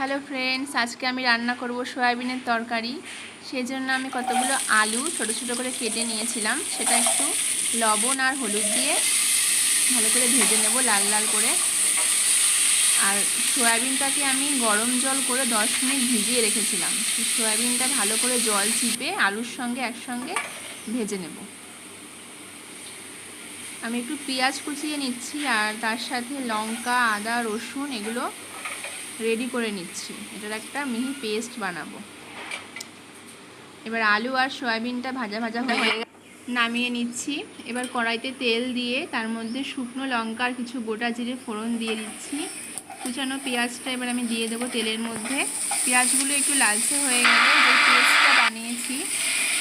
Hello friends, আজকে আমি রান্না করব সয়াবিনের তরকারি। সেজন্য আমি কতগুলো আলু ছোটো ছোটো করে কেটে নিয়েছিলাম। সেটা একটু লবণ আর হলুদ দিয়ে ভালো করে ভেজে নেব লাল লাল করে। আর সয়াবিনটাকে আমি গরম জল করে 10 মিনিট ভিজিয়ে রেখেছিলাম। সয়াবিনটা ভালো করে জল চিপে আলুর সঙ্গে একসঙ্গে ভেজে নেব। আমি একটু পেঁয়াজ কুচিয়ে নিচ্ছি আর তার সাথে লঙ্কা, আদা, রসুন এগুলো রেডি করে নিচ্ছি। এটার একটা মিহি পেস্ট বানাবো। এবার আলু আর সয়াবিনটা ভাজা ভাজা হয়ে নামিয়ে নিচ্ছি। এবার কড়াইতে তেল দিয়ে তার মধ্যে শুকনো লঙ্কা আর কিছু গোটা জিরে ফোড়ন দিয়ে দিচ্ছি। কুচানো পেঁয়াজটা এবার আমি দিয়ে দেবো তেলের মধ্যে। পেঁয়াজগুলো একটু লালচে হয়ে গেলে যে পেস্টটা বানিয়েছি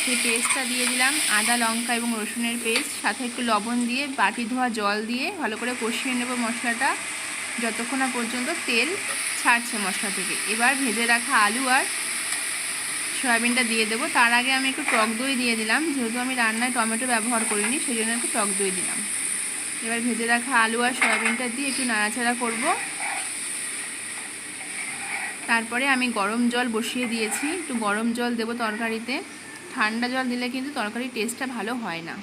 সেই পেস্টটা দিয়ে দিলাম। আদা, লঙ্কা এবং রসুনের পেস্ট, সাথে একটু লবণ দিয়ে বাটি ধোয়া জল দিয়ে ভালো করে কষিয়ে নেব মশলাটা যতক্ষণ না পর্যন্ত তেল ছাড়ছে মশলা থেকে। এবার ভেজে রাখা আলু আর সয়াবিনটা দিয়ে দেবো। তার আগে আমি একটু টক দই দিয়ে দিলাম, যেহেতু আমি রান্নায় টমেটো ব্যবহার করিনি সেই জন্য একটু টক দই দিলাম। এবার ভেজে রাখা আলু আর সয়াবিনটা দিয়ে একটু নাড়াচাড়া করব। তারপরে আমি গরম জল বসিয়ে দিয়েছি। একটু গরম জল দেবো তরকারিতে। ঠান্ডা জল দিলে কিন্তু তরকারির টেস্টটা ভালো হয় না।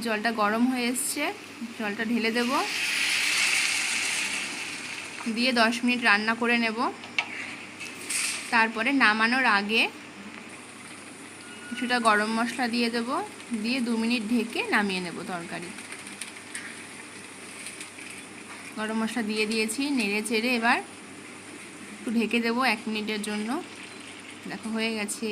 জলটা গরম হয়ে এসছে, জলটা ঢেলে দেব, দিয়ে 10 মিনিট রান্না করে নেব। তারপরে নামানোর আগে কিছুটা গরম মশলা দিয়ে দেব, দিয়ে 2 মিনিট ঢেকে নামিয়ে নেব তরকারি। গরম মশলা দিয়ে দিয়েছি, নেড়ে চেড়ে এবার একটু ঢেকে দেবো 1 মিনিটের জন্য। দেখো হয়ে গেছে।